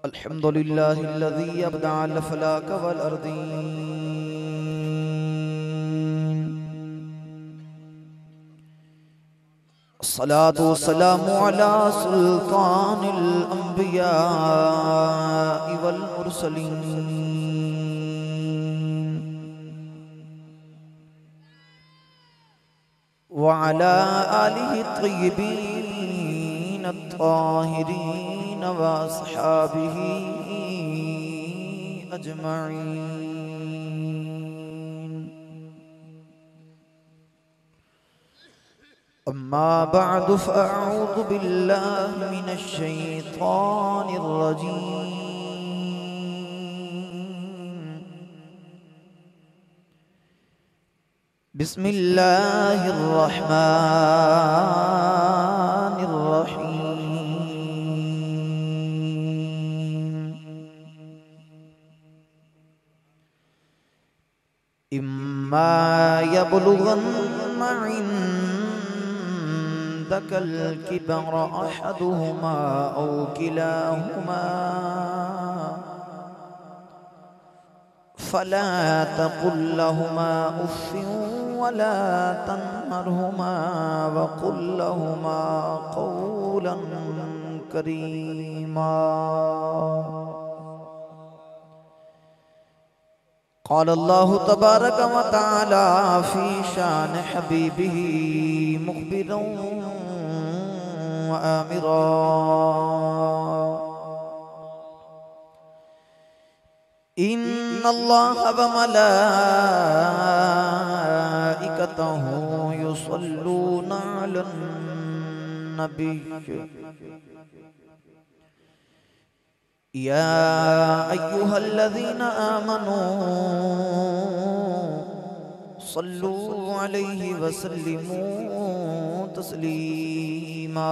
अल्हम्दुलिल्लाहिल्लज़ी अब्दअल फलाक वल अर्दीन। अस्सलातु वस्सलामु अला सुल्तानिल अंबिया वल मुरसलीन व अला आलिहि तय्यबीन अत्ताहिरीन व अस्हाबिही अजमईन। अम्मा बअदु फ़अऊज़ु बिल्लाहि मिनश शैतानिर रजीम। बिस्मिल्लाहिर रहमानिर रहीम। इम्मा यबलुगन्ना इंदकल किबर अहदुहुमा औ किलाहुमा फला तकुल लहुमा उफ़्फ़िन वला तन्हरहुमा वक़ुल लहुमा क़ौलन करीमा। क़ाल अल्लाहु तबारक व तआला फ़ी शान हबीबिही मुख़बिरन व आमिरा। इन्नल्लाह व मलाइकतहु युसल्लूना अलन नबी या अय्युहल्लज़ीना आमनू सल्लू अलैहि व सल्लिमू तस्लीमा।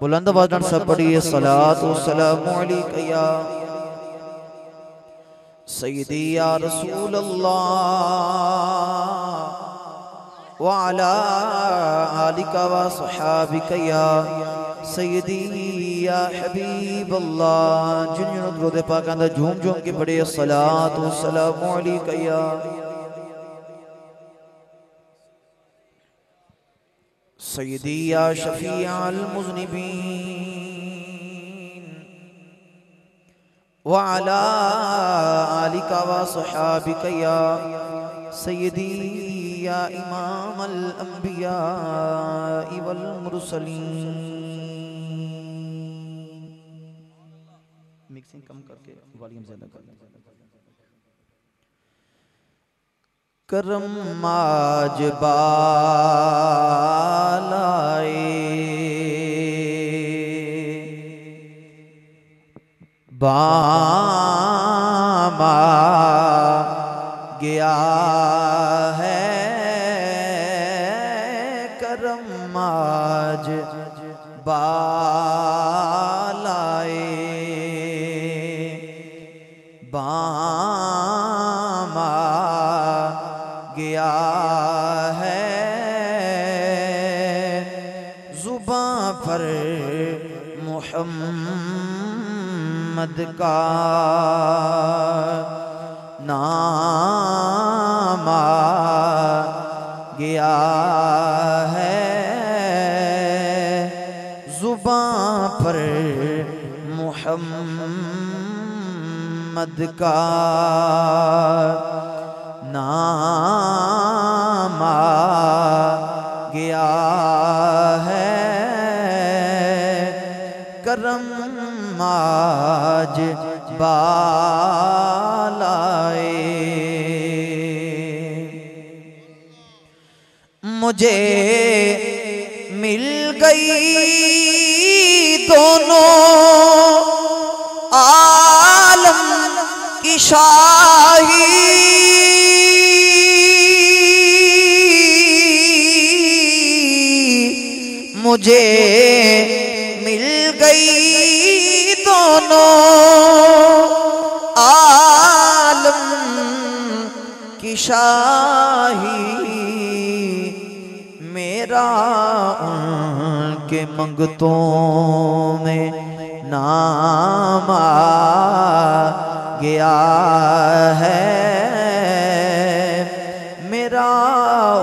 बुलंद आवाज़ सब पढ़िए सलात व सलामु अलैका या सय्यदी या रसूल अल्लाह व अला आलिका व सहाबिका या सय्यदी या हबीब अल्लाह। जिन जिन दुरूद पाक अंदर झूम झूम के पढ़े सलात व सलामु अलैका या सय्यदी या शफीअल मुज़निबीन व अला आलिका व सहाबिका या सय्यदी या इमामल अंबिया वल मुरसलीन। मिक्सिंग कम करके वॉल्यूम ज्यादा कर लें। करम आज बालाए बामा गया है। करम आज बालाए बामा गया है। जुबां पर मुहम्मद का नाम आ गया है। जुबां पर मुहम्मद का नाम आ गया है। करम आज बालाए मुझे मिल गई दोनों आलम की शाही। मुझे मिल गई दोनों आलम की शाही। मेरा उनके मंगतों में नाम आ गया है, मेरा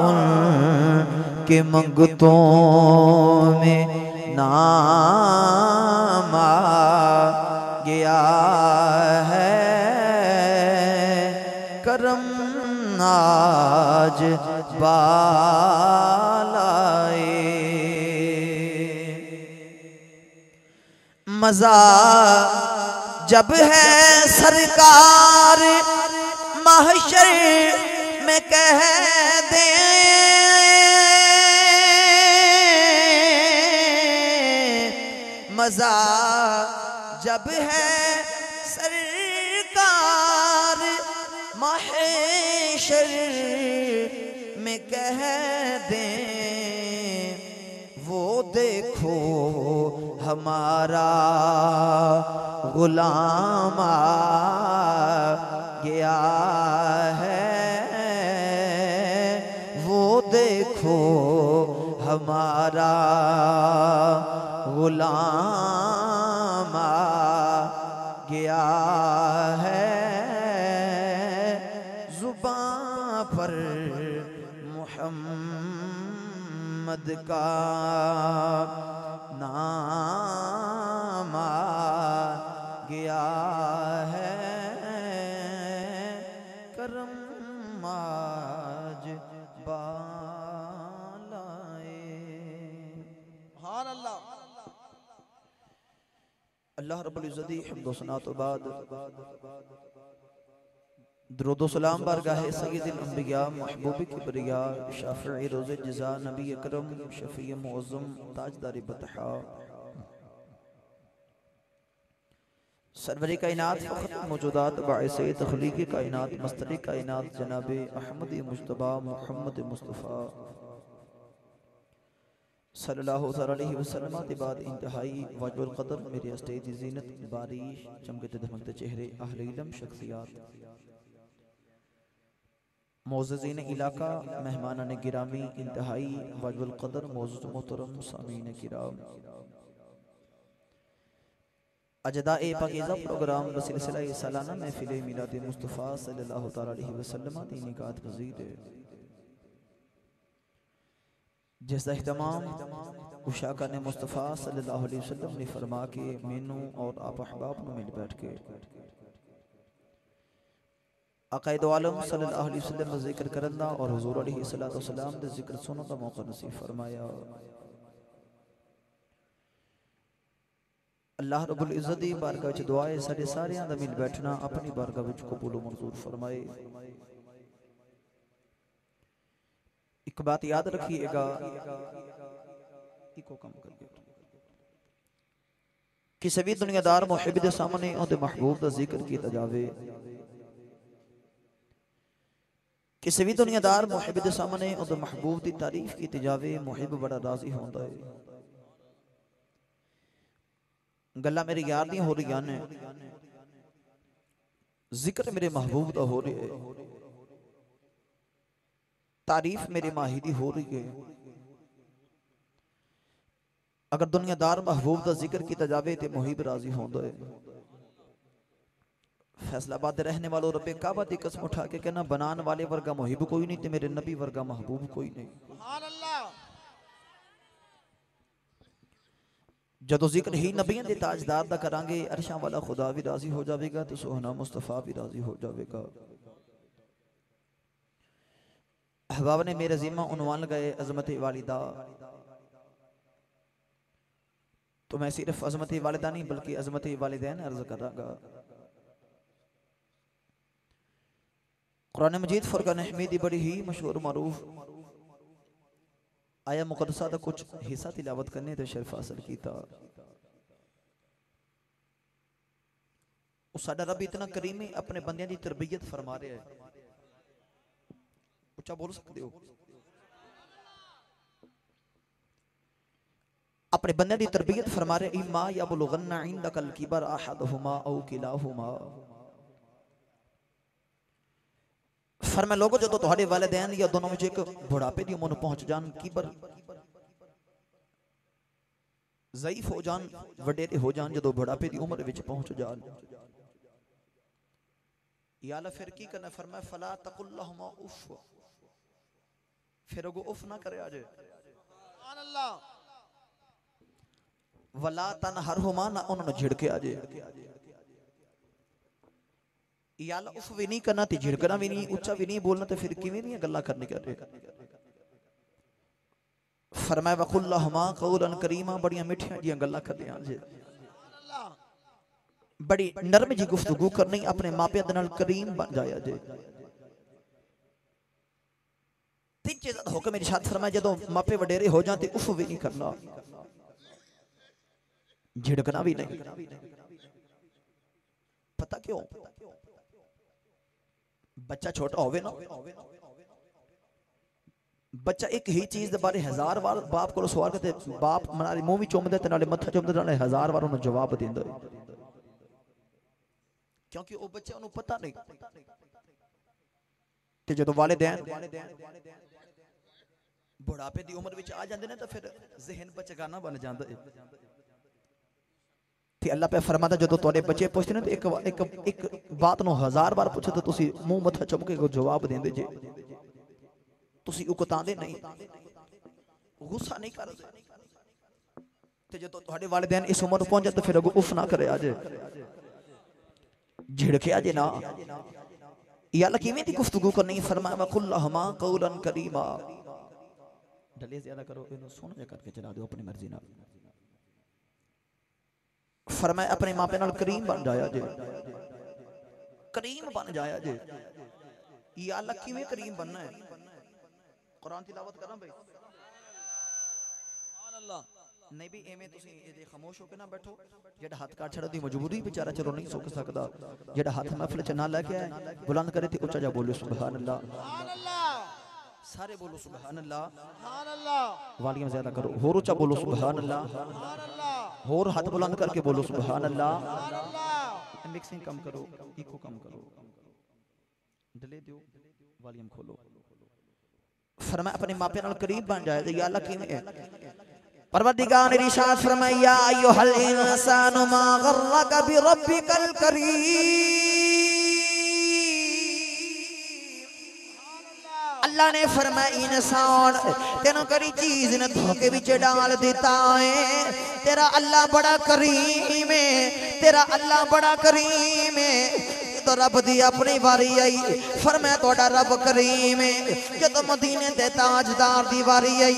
उनके मंगतों में नाम आ गया है। करम आज बालाए, मजा जब है सरकार महशर में कह दे, मजा जब है सरकार महशर में कह दे, वो देखो हमारा गुलाम आ गया है, वो देखो हमारा गुलाम आ गया है। जुबां पर मुहम्मद का नाम आ गया है। करम आज बालाए। सुभान अल्लाह। अल्लाह रब्बुल इज़्ज़त हम्द व सना तो बाद दुरूद व सलाम बारगाहे सय्यदुल अंबिया महबूब किबरिया शाफ़िई रोज़े जज़ा नबी अकरम शफ़ी मुअज़्ज़म ताजदार बतहा सरवरी कायनात फ़ख्र मौजूदात बाइस तख़लीक़ कायनात मस्तरी कायनात जनाब अहमद मुज्तबा मोहम्मद मुस्तफ़ा सल्लल्लाहु अलैहि वसल्लम के बाद इंतहाई वाजिबुल क़दर मेरे स्टेज ज़ीनत बारिश चमकते धमकते चेहरे अहले इल्म शख्सियात मोअज़्ज़ीन इलाका मेहमानान गिरामी इंतहाई वाजिबुल क़दर मोअज़्ज़ज़ मोहतरम सामीन किराम अजदा ए पाकीज़ा प्रोग्राम सिलसिला सालाना महफिल मिलाद मुस्तफ़ा सल्लल्लाहु अलैहि वसल्लम की निकात पज़ीर है, जिसका अहतमाम उशाका ने मुस्तफ़ा सल्लल्लाहु अलैहि वसल्लम ने फरमा के मैनू और आप अहबाब में मिल बैठ के अक़ायद आलम सल्लल्लाहु अलैहि वसल्लम का जिक्र करना और हुज़ूर अलैहिस्सलातु वस्सलाम का जिक्र सुनने का मौका नसीब फरमाया। अल्लाह रब्बुल इज़्ज़त दी बारगाह विच दुआ है साडे सारियां दा मिल बैठना अपनी बारगाह विच कबूल व मंजूर फरमाए। एक बात याद रखिएगा, इको कम कर गया, किसी भी दुनियादार मुहिब दे सामने उहदे महबूब दा जिक्र किया जावे, किसी भी दुनियादार मुहिब दे सामने उहदे महबूब दी तारीफ की जावे, मुहिब बड़ा राजी होंदा है। गल्लां मेरे यार दी हो रही ने, जिक्र मेरे महबूब दा हो रहा है, तारीफ मेरे माही दी हो रही है। अगर दुनियादार महबूब का जिक्र किया जाए तो मुहिब राजी होंदा है। फैसलाबाद रहने वालों रब्बे काबा दी कसम उठा के कहना बनाने वाले वर्गा मुहिब कोई नहीं ते मेरे नबी वर्गा महबूब कोई नहीं। जदों जिक्र ही नबियों के ताजदार दा करांगे अरशां वाला खुदा भी राजी हो जाएगा तो सोहना मुस्तफा भी राजी हो जाएगा। अहबाब ने मेरे ज़िम्मा उन्वान लगाए अज़मत वालिदा, तो मैं सिर्फ अज़मत वालिदा नहीं बल्कि अज़मत वालिदैन अर्ज करांगा। कुरान मजीद फुरकान हमीदी बड़ी ही मशहूर मारूफ आया मुकद्दसा का कुछ हिस्सा तिलावत करने तो शर्फ हासिल किया। साडा रब इतना करीम है, अपने बंदियां की तरबियत फरमा रहा है। उच्चा बोल सकते हो? अपने बंदियां की तरबियत फरमा रहे इम्मा यबलुगन्ना इंदकल किबर अहदहुमा औ किलाहुमा। फरमाया लोगों जो तो तुम्हारे वालिदैन या दोनों में एक बुढ़ापे की उम्र पहुंच जान, किबर ज़ईफ हो जान, वडेरे हो जान, जो बुढ़ापे की उम्र विच पहुंच जान, या अल्लाह फिर की करना? फरमाया फला तकुल लहुमा उफ, फिर अगो उफ ना करे आज। सुभान अल्लाह। वला तनहरहुमा, ना उन्होंने झिड़के आज। या अल्लाह उफ भी नहीं करना ते झिड़कना भी नहीं, उच्चा भी नहीं बोलना, तो फिर किवें दी गल्लां करने कर रहे। फरमाया वकुल लहुमा कौलन करीमा, बड़ियां मिठियां जियां गल्लां करदे आं जे, बड़ी नरम जी गुफ्तगू करनी, अपने मापिया दे नाल करीम बन जाया जे। तीन चीज़ां दा हुक्म इरशाद फरमाया, जदों मापे वडेरे हो जाते उफ भी नहीं करना, झिड़कना भी नहीं। पता क्यों? बच्चा छोटा होवे ना, बच्चा एक ही चीज के बारे 1000 बार बाप को सवाल करते, बाप नाले मुंह भी चुमदे ते नाले मत्था चुमदे, नाले 1000 बार उन्हें जवाब देंदा, क्योंकि वो बच्चे उन्हें पता नहीं। ते जदों वालिदैन बुढ़ापे की उम्र विच आ जांदे ने, तो फिर ज़हन बचगाना बन जांदा है। ते अल्लाह पे फरमाता, जदों तुहाडे बच्चे पुछदे ने, एक एक एक बात नूं 1000 बार पुछो तो तुसी मुंह मत्था चुम के जवाब देंदे जे, तुसी उकतांदे नहीं, गुस्सा नहीं करदे। ते जदों तुहाडे वालिदैन इस उम्र पहुंच जाते, फिर अगो उफ ना करे आज, झिड़के आज ना। या अल्लाह किवें दी गुफ्तगू करनी? फरमाया वकुल लहुमा कौलन करीमा, डले ज्यादा करो, इन्हों सोहना जिहा करके चला दो अपनी मर्जी नाल। फरमाया अपने मापे नाल करीम बन जाया जे, करीम बन जाया जे। या अल्लाह किवें करीम बनना है? कुरान तिलावत करना भाई, सुभान अल्लाह। नहीं भी एवें तुसी इहदे खामोश होके ना बैठो, जेड़ा हाथ काट छड़ा दी मजबूरी बेचारा चलो नहीं सुख सकदा, जेड़ा हाथ महफिल च ना लेके आए बुलंद करे ते उच्चा जा बोलो सुभान अल्लाह, सुभान अल्लाह, सारे बोलो सुभान अल्लाह, सुभान अल्लाह, वॉल्यूम ज्यादा करो, होर उच्चा बोलो सुभान अल्लाह, सुभान अल्लाह, होर हाथ बुलंद करके बोलो सुभान अल्लाह, सुभान अल्लाह। मिक्सिंग कम करो, इको कम करो, डिले दियो, वॉल्यूम खोलो। फरमाया अपने मापे नाल करीब बन जाए। या अल्लाह किवें है? परवरदिगार ने इरशाद फरमाया, या अय्युहल इंसानु मा गर्रका बिरब्बिकल करीम। अल्लाह ने फरमाया, इंसान तेनों करी चीज ने धोखे विच डाल दिता है, तेरा अल्लाह बड़ा करीम है, तेरा अल्लाह बड़ा करीम है। तो रब दी अपनी बारी आई, फरमाया तोड़ा रब करीम है। जदों मदीने दे ताजदार दी बारी आई,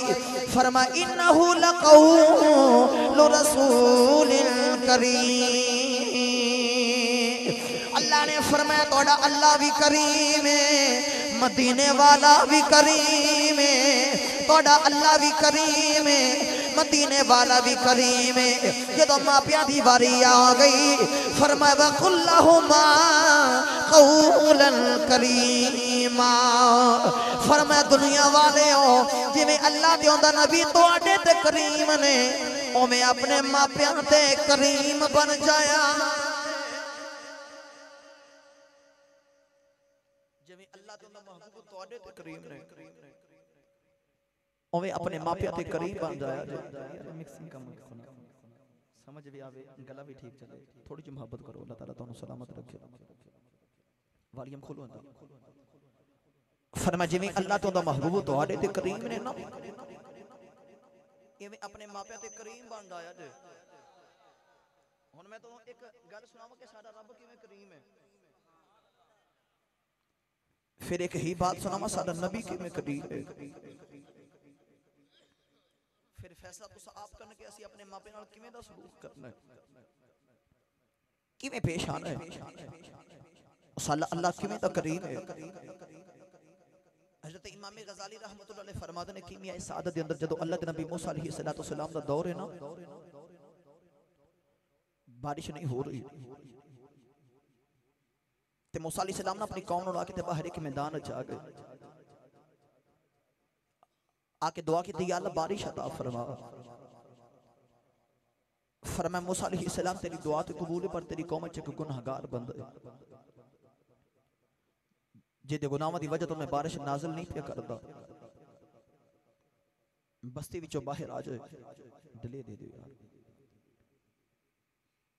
फरमाया इन्नहु लक़ौलु रसूलिल करीम। अल्लाह ने फरमाया तोड़ा अल्लाह भी करीम है, मदीने वाला भी करीम है, तोड़ा अल्लाह भी करीम है, मदीने वाला भी करीम है। जदों मापिया की बारी आ गई, फरमाया वकुल लहुमा कौलन करीमा। फरमाया दुनिया वाले हो, जिवें अल्लाह दे ओंदा नबी तुहाडे ते करीम ने, उवें अपने मापिया ते करीम बन जाया। जिवें अल्लाह दे ओंदा महबूब तुहाडे ते करीम ने, उवें अपने मापिया ते करीम बन जाया। मिक्सिंग कम सुना, समझ भी आवे, गला भी ठीक चले, थोड़ी जी मोहब्बत करो, अल्लाह ताला तुहानू सलामत रखे। वॉल्यूम खोलो अंदर। फरमाया जिवें अल्लाह ते ओंदा महबूब तुहाडे ते करीम ने ना, इवें अपने मापिया ते करीम बन जाया जे। हुण मैं तुहानू एक गल सुनावां कि साडा रब किवें करीम है, फिर एक ही बात सुनावां साडा नबी किवें करीम है। फिर फैसला तुस आप करना कि असी अपने मापे नाल किवें दा सलूक करना है, किवें पेश आना है। साला अल्लाह किवें दा करीम है। हज़रत इमाम गज़ाली रहमतुल्लाह अलैह फरमाते ने कीमिया सादत दे अंदर जदों अल्लाह दे नबी मूसा अलैहिस्सलाम दा दौर है ना, बारिश नहीं हो रही ते मूसा अलैहिस्सलाम ने अपनी कौम नूं ला के बाहर एक मैदान च आ गए, आके दुआ की या अल्लाह बारिश अता फरमा। फरमाया मूसा अलैहिस्सलाम तेरी दुआ तो कबूल है, पर तेरी कौम च एक गुनाहगार बंदा है, जिहदे गुनाहां दी वजह तो मैं बारिश नाज़िल नहीं पिया करदा, बस्ती विचों बाहर आ जाए, डिले दे दो यार।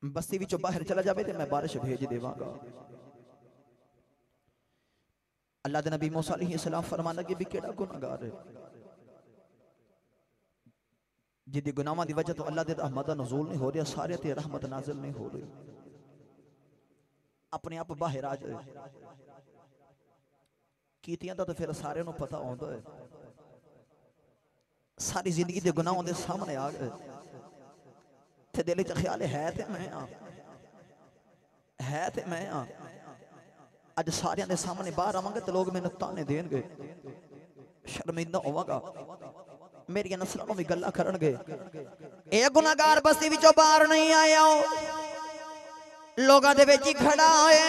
बस्ती विचों बाहर चला जाए तो मैं बारिश भेज देवांगा। अल्लाह दे नबी मूसा अलैहिस्सलाम फरमान लगे भी केड़ा गुनाहगार है जिदी गुनाहां दी वजह तो अल्लाह दे रहमत दा नुज़ूल नहीं हो रहा, सारे ते रहमत नाज़िल नहीं हो रही। अपने आप बाहर आ जाए कीतियां दा तो फिर सारे नूं पता होंदा है, सारी जिंदगी दे गुनाहों दे सामने आ गए ते दिल च ख्याल है ते मैं अज सारियां दे सामने बाहर आवांगा तो लोग मैनूं ताने देणगे, शर्मिंदा होवांगा, मेरी नस्लों में भी गल्लां करनगे। ए गुनाहगार बस्ती विचों बाहर नहीं आया, लोगां दे विच ही खड़ा होए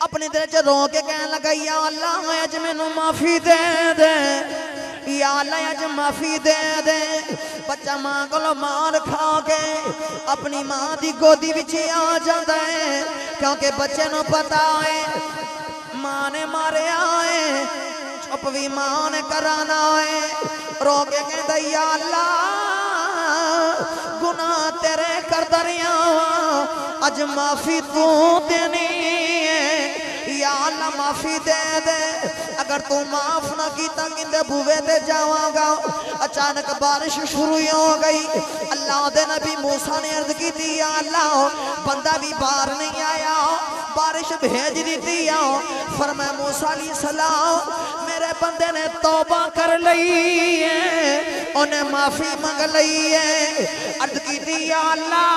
अपने दिल च रो के कहन लगा या अल्लाह अज मैनूं माफी दे दे, या अल्लाह अज माफी दे दे। बच्चा मां कोलों मार खा के अपनी मां दी गोदी विच आ जांदा है, क्योंकि बच्चे नूं पता है मां ने मारिया है, चुप भी मां ने कराना है। रो के कहंदा या अल्लाह गुनाह तेरे करदा रिया अज माफी तू देनी है, या अल्लाह माफी दे दे। अगर तू माफ ना कीता किंदे बुवे ते जावांगा। अचानक बारिश शुरू हो गई। अल्लाह दे नबी मूसा ने अर्ज की या अल्लाह बंदा भी बाहर नहीं आया, बारिश भेज दी। फरमाया मूसा अलैहिस्सलाम मेरे बंदे ने तौबा कर लई है, उन्हें माफी मंग लई है। अर्ज की या अल्लाह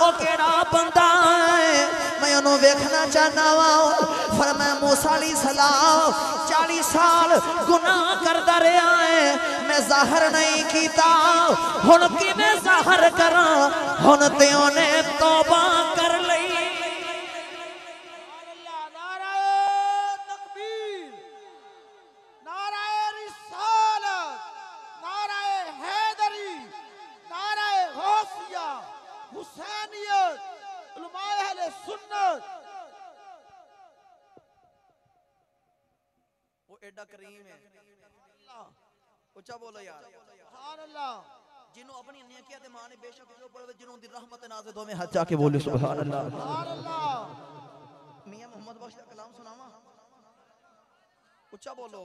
ओ केड़ा बंदा है, मैं उन्हों वेखना चाहना वा। फरमाया मूसा अलैहिस्सलाम 40 साल गुनाह करता रहा है, मैं ज़ाहिर नहीं कीता, हुण किवें ज़ाहिर करा, हुण ते उन्हें तौबा कर लई। एडा करीम है, ऊंचा बोलो यार सुभान अल्लाह। जिन्हों अपनी नेकियां ते मां ने बेशक जो पड़वे, जिन्हों दी रहमत नाज़िल दो में हाथ जाके बोले सुभान अल्लाह सुभान अल्लाह। मियां मोहम्मद बख्श का कलाम सुनावा, ऊंचा बोलो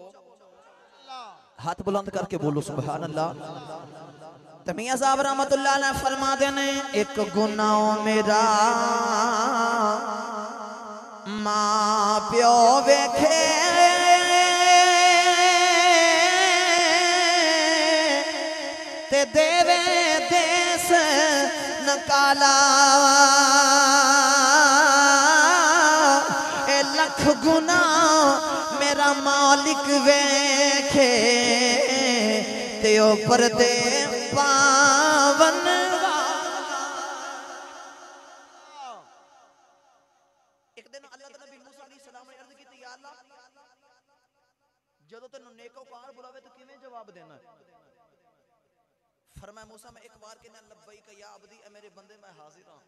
हाथ बुलंद करके बोलो सुभान अल्लाह। ते मियां साहब रहमतुल्लाह अलैह फरमाते ने एक गुनाह मेरा मां प्यो वेखे ते देवे देश नकाला, ए लख गुना मेरा मालिक वेखे ते ऊपर दे पावन। एक दिन अल्लाह के नबी मूसा अलैहिस्सलाम ने अर्ज की या अल्लाह जदों तैनूं नेकोकार बुलावे तो किवें जवाब देना है। फरमाया मूसा मैं एक बार कहना लब्बैक या अब्दी, ए मेरे बंदे मैं हाजिर हां।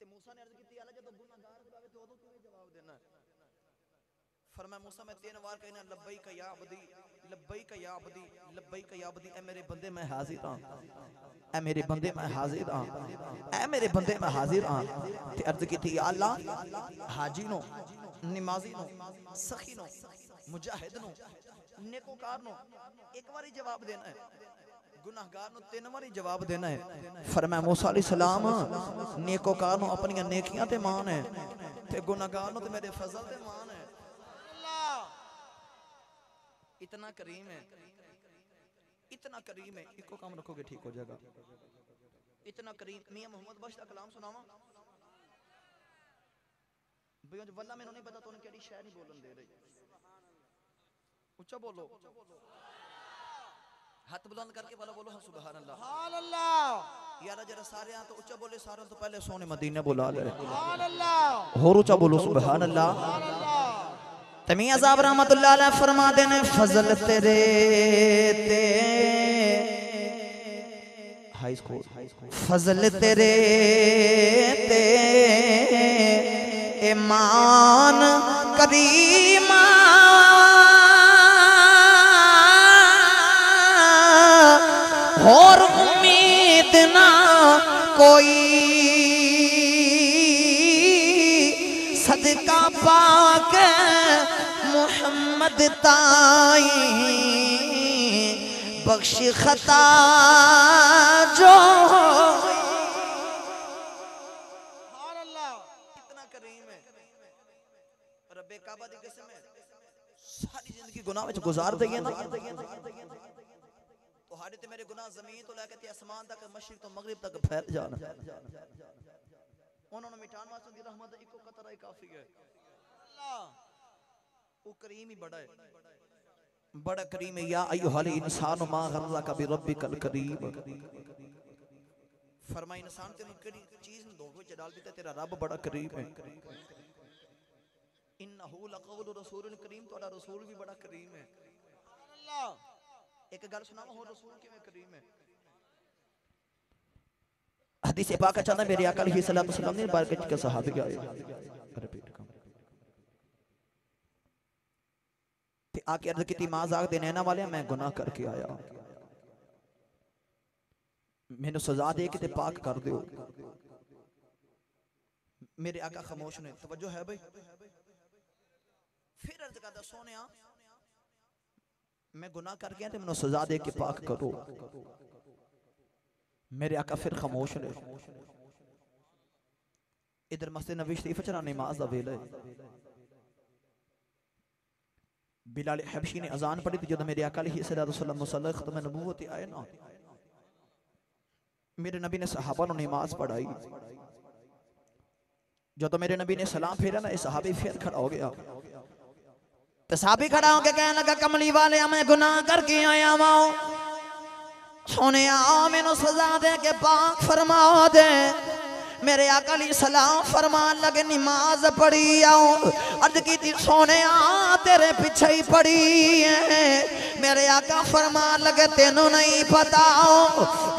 ते मूसा ने अर्ज की अल्लाह जदों गुनाहगार बुलावे तो उदों किवें जवाब देना है। फरमाया मूसा मैं 3 बार कहना लब्बैक या अब्दी, लब्बैक या अब्दी, लब्बैक या अब्दी, ए मेरे बंदे मैं हाजिर हां, ए मेरे बंदे मैं हाजिर हां, ए मेरे बंदे मैं हाजिर हां। ते अर्ज की या अल्लाह हाजी नो, नमाजी नो, सखी नो, मुजाहिद नो, नेकोकार नो एक बारी जवाब देना है, गुनाहगार नो 3 बारी जवाब देना है। फरमाया मूसा अलैहिस्सलाम नेकोकार नो अपनी नेकियां ते मान है, ते गुनाहगार नो ते मेरे फजल ते मान है। अल्लाह इतना करीम है, इतना करीम है। इको काम रखोगे ठीक हो जाएगा। इतना करीम। मियां मोहम्मद बख्श का कलाम सुनावा भैया, वल्ला मैनू नहीं पता तो केड़ी शायर नहीं बोलन दे रही। ऊंचा बोलो हाथ बुलंद करके बोलो बोलो हाँ सुभान अल्लाह सुभान अल्लाह। यार जरा सारे तो ऊंचा बोले, सारे तो पहले सोने मदीने बुला ले सुभान अल्लाह, और ऊंचा बोलो सुभान अल्लाह सुभान अल्लाह। तमिया साहब रहमतुल्लाह अलैह फरमाते ने फजल तेरे ते हाई स्कूल, फजल तेरे ते ईमान करीमा और उम्मीद कोई सदका पाक मुहम्मद ताई बख्श खता जो कितना करीम है रब्बे काबा दी कसम है सारी जिंदगी गुनाह में गुजार दई है ना तो हाड़े ते मेरे गुनाह जमीन तो लेके आसमान तक मशरिक तो मगरिब तक फैल जाना उन्होंने मिटान वास्ते दी रहमत इको कतरा ही काफी है अल्लाह वो करीम ही बड़ा है बड़ा करीम है या अय्युहल इंसान मा गर्रका बिरब्बिकल करीम फरमाए इंसान तेरी कड़ी चीज न धोखे च डाल दिता तेरा रब बड़ा करीम है इन्नहु लक़ौलु रसूलिन करीम तोड़ा रसूल भी बड़ा करीम है अल्लाह एक गल सुनाओ हो रसूल किवें करीम है हदीस पाक चंदा मेरे आका अलैहिस्सलातु वस्सलाम ने बारगत के सहाबी आए रिपीट कर ते आके अर्ज की माज़ाक दे नैना वाले मैं गुनाह करके आया मैंने सजा दे के ते पाक कर दो मेरे आका खामोश ने तवज्जो है भाई फिर अर्ज करदा सोनिया मैं गुनाह कर गया तो मैंने सजा दे के पाक करो मेरे आका फिर खामोश ने इधर मस्जिद नबी शरीफ च नमाज दा वेला है बिलाल हबशी ने अजान पढ़ी थी जब मेरे आका अलैहिस्सलातु वस्सलाम मुसल्ला खत्म नबूवत आए ना मेरे नबी ने सहाबा को नमाज पढ़ाई जो तो मेरे नबी ने सलाम फेरा ना सहाबी फिर खड़ा हो गया तो सहाबी खड़ा होके कहने लगा कमली वाले मैं गुनाह करके आया माओ सोने मैनू सजा दे के पाक फरमा दे मेरे आका सलाम फरमान लगे नमाज पढ़ी आओ अर्ज की सोने तेरे पीछे ही पढ़ी है मेरे आका फरमान लगे तेनू नहीं पता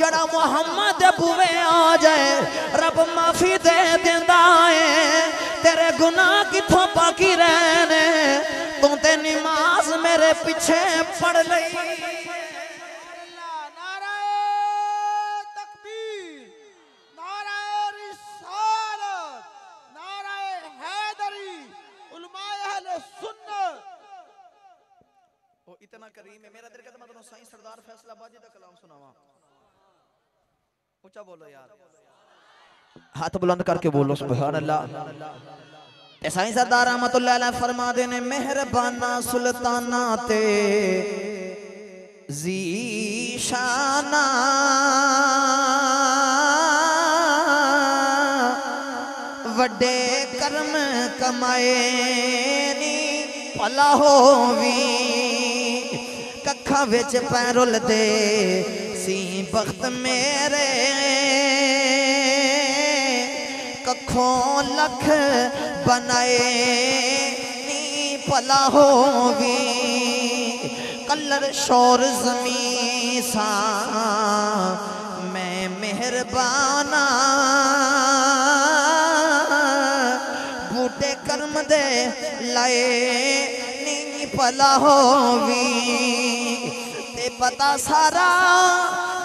जड़ा मुहम्मद बुवे आ जाए रब माफी दे देंदा है तेरे गुनाह किथों बाकी रहने तू ते नमाज मेरे पीछे पढ़ लई इतना करीम है मेरा दिल कहता मैं तुम्हें साईं सरदार फैसला बाजी का कलाम सुनावा ऊंचा बोलो यार हाथ बुलंद करके बोलो सुभान अल्लाह साईं सरदार रहमतुल्लाह अलैह फरमा देने मेहरबाना सुल्ताना ते ज़ीशाना वड्डे कर्म कमाए नी भला होवी कखा विच पैरुल दे सी बख्त मेरे कखों लख बनाए नी भला होवी कलर शोर ज़मी सा मैं मेहरबाना बूटे कर्म दे लाए नी भला होवी ते पता सारा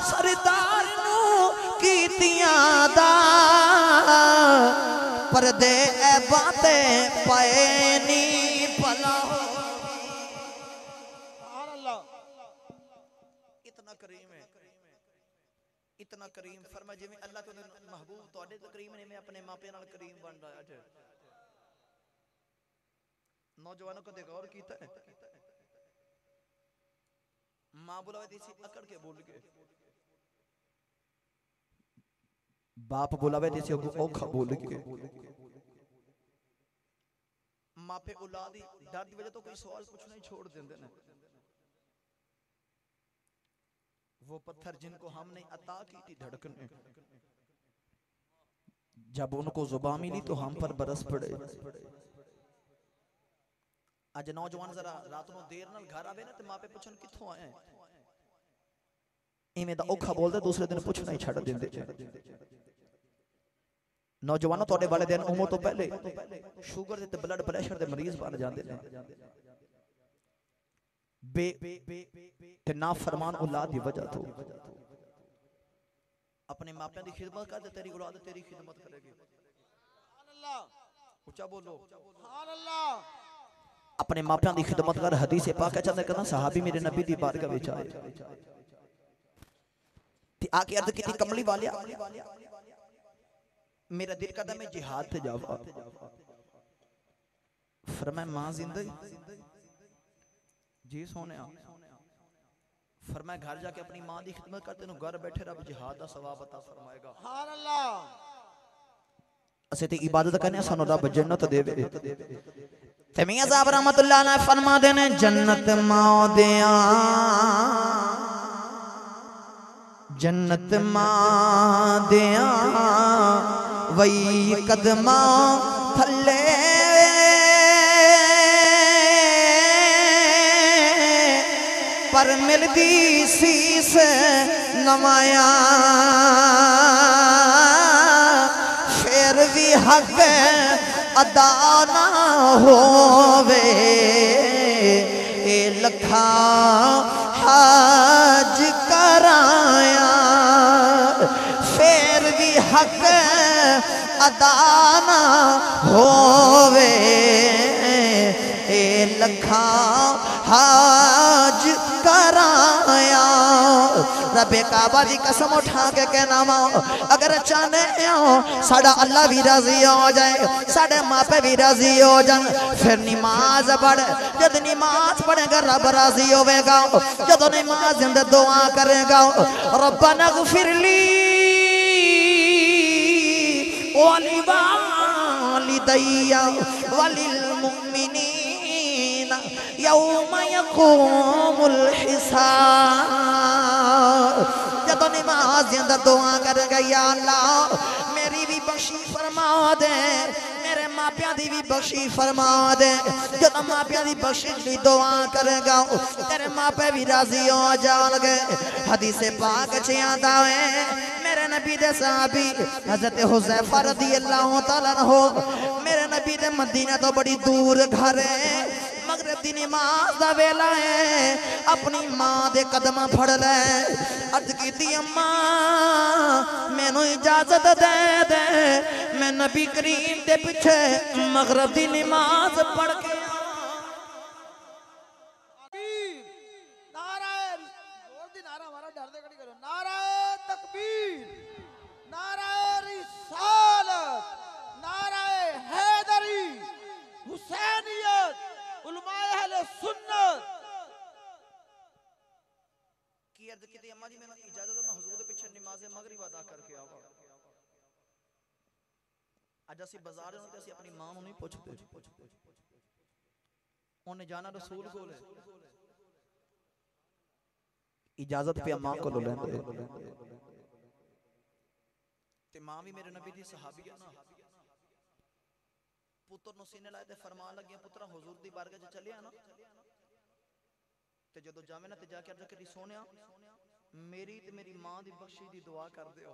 सरदार नू कीतियां दा पर दे ए बातें पाए नी भला हो इतना करीम है इतना करीम फरमा जिवें अल्लाह तो महबूब तोड़े तो करीम ने मैं अपने मापे नाल करीम बन रहा है नौजवानों को देखो और कीता है मां बुलावे दी सी अकड़ के बोल के बाप बुलावे दी सी औखा बोल के मापे औलाद दी डर दी वजह तो कोई सवाल पूछना ही छोड़ देंदे ने वो पत्थर जिनको हमने अता की थी धड़कने जब उनको जुबान मिली तो हम पर बरस पड़े आज नौजवान जरा रात नो देर नाल घर आवे ना ते मां पे पुछन किथों आए इवें दा औखा बोलदे दूसरे दिन पुछना ही छड़ दिंदे नौजवानों तोड़े वाले दिन उम्र तो पहले शुगर ते ब्लड प्रेशर दे मरीज बन जांदे ने बे ते ना फरमान औलाद दी वजह तो अपने मापियां की खिदमत कर दे, तेरी औलाद तेरी खिदमत करेगी। उच्चा बोलो अपने मापियां की खिदमत कर। हदीस पाक चंद कहना सहाबी मेरे नबी दी बारगाह विच आए ते आके अर्ज की कमली वालिया मेरा दिल करदा मैं जिहाद ते जावा। फरमाया मां जिंदगी जी सोने। फरमाया घर जाके अपनी मां की खिदमत कर, तेनू घर बैठे रब जिहाद दा सवाब अता फरमाएगा। सुभान अल्लाह। असे ते इबादत करने सानू रब जन्नत देवे। ते मियां साहब रहमतुल्लाह अलैह फरमा देने जन्नत मां देया जन्नत मां देया वही कदमा थले पर मिलदी सीस नवाया फिर भी हक अदा ना होवे ए लखा हज कराया फिर भी हक अदा ना होवे ए लखा हज कराया। रबे काबा दी कसम उठा के कहना वा अगर चाहने हो साडा अल्लाह भी राजी हो जाए, साडे मापे भी राजी हो जान, फिर नमाज पढ़। जब नमाज पढ़ेगा रब राजी होवेगा। जब नमाज अंदर दुआ करेगा रब्बना गफिरली वली वालिदैया वलिल मुमिनीन यौम यक़ूमुल हिसाब। जब नमाज अंदर दुआ करेगा या अल्लाह मेरी भी बख्शी फरमा दे, मेरे मापिया दी भी बख्शी फरमा दे। जब मापिया दी बख्शी की दुआ करेगा तेरे मापे भी राजी हो जाओगे। हदीस पाक च आंदा है मेरे नबी दे सहाबी हजरत हुज़ैफा रज़ियल्लाहु तआला अन्हु मेरे नबी दे मदीना तो बड़ी दूर घर है, मगरिब दी नमाज दा वेला है, अपनी मां दे कदम फड़ ले। अर्ज कीती अम्मा मैनू इजाजत दे दे मैं नबी करीम दे पीछे मगरिब दी नमाज पढ़ के अम्मा जी मैंने इजाजत मैं हुजूर दे पीछे नमाज़ मगरिब अदा करके आवा। अज असी बाजार ते असी अपनी मां नूं नहीं पुछदे, उन्हें जाना रसूल कोल है, इजाजत पे मां कोलों लैंदे। ते मां भी मेरे नबी दी सहाबी है ना। पुत्र नूं सीने लाए ते फरमान लगे पुत्रा हुजूर दी बारगाह च चलिया ना ते जदों जावे ना ते जाके अर्ज करी सोनिया मेरी ते मेरी मां दी बख्शी दी दुआ कर दियो।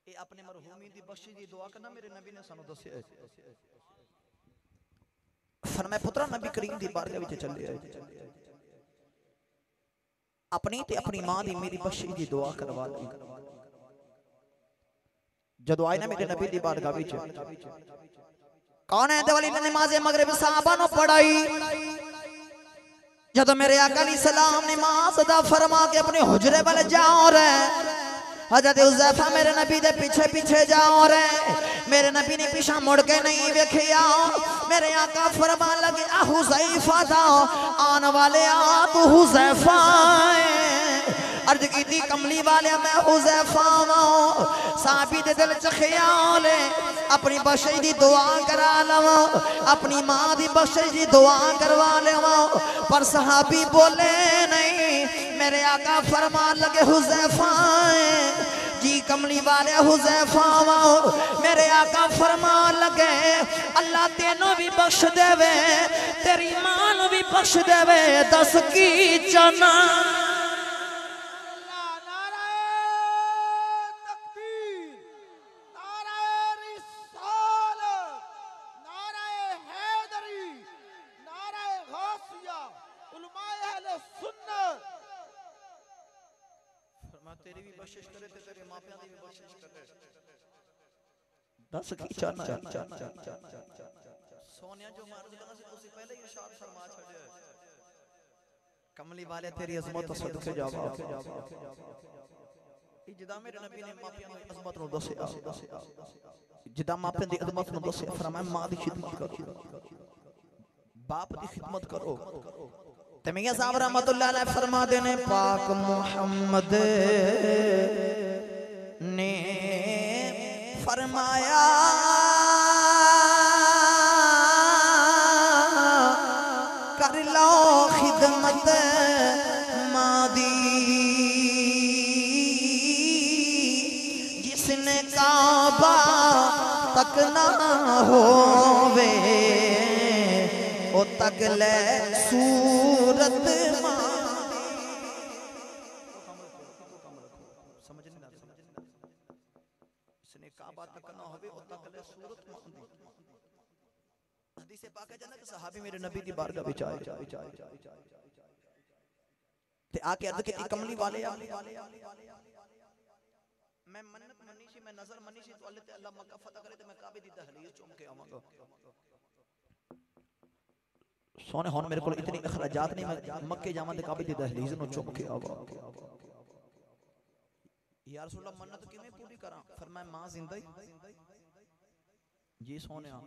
ए अपने मरहूमी दी बख्शी दी दुआ करना मेरे नबी ने सानू दस्सिया है। फरमाया पुत्रा नबी करीम दी बारगाह विच चले आए अपनी ते अपनी मां दी मेरी बख्शी दी दुआ करवा ली। जदों आए ना मेरे नबी दी बारगाह विच कौन है दे वाली नमाज मगरिब साहबा नु पढ़ाई। जब मेरे आका अलैहि सलाम नमाज अदा फरमा के अपने हुजरे वाले जाओ रे हजरत हुज़ैफा मेरे नबी दे पीछे पीछे जाओ रे। मेरे नबी ने पीछा मुड़ के नहीं वेखिया। मेरे आका फरमान लगे आ हुज़ैफा दा आने वाले आ तू हुज़ैफा अर्ज की कमली वाले मैं हुज़ैफा साहबी दे दिल च ख्याल है अपनी बख्शिश दी दुआ करा लवा, अपनी मां दी बख्शिश दी दुआ करवा लेवा, पर सहाबी बोले नहीं। मेरे आका फरमान लगे हुज़ैफा जी कमली वाले हुज़ैफा मेरे आका फरमान लगे अल्लाह तेनों भी बख्श देवे तेरी मां नूं भी बख्श देवे दस की चाहना। तेरी भी बख्शिश करे ते तेरे मापियां दी भी बख्शिश करे। दस की चाहना सोनिया जो मार करना सी तुसी पहले ही इरशाद फरमा छड़े कमली वाले तेरी अजमत सदके जावा जिदा मेरे नबी ने मापियां दी अजमत नु दसया जिदा मापियां दी अजमत नु दसया फरमाया मां दी खिदमत करो बाप दी खिदमत करो। ते मियां साहब रहमतुल्लाह अलैह फरमा देने पाक मुहम्मद ने फरमाया कर लो खिदमत मां दी जिसने काबा तक ना होवे ओ तक ले सूरत मां समझ नहीं इसने काबा तक ना होवे ओ तक ले सूरत मां हदीस पाक है जन्नत सहाबी मेरे नबी दी बारगाह विच आए ते आके अर्ज की कमली वाले मैं मन्नत मनी सी मैं नजर मनी सी तो अल्लाह मक्का फतह करे ते मैं काबे दी दहलीज चुम के आवांगा। सोने हुन मेरे को इतनी अखराजात नहीं मैं मक्के जावां ते काबे दी दहलीज नु चुम के आवां। या रसूल अल्लाह मन्नत किवें पूरी करां फरमाया मां जिंदा ही जी सोनिया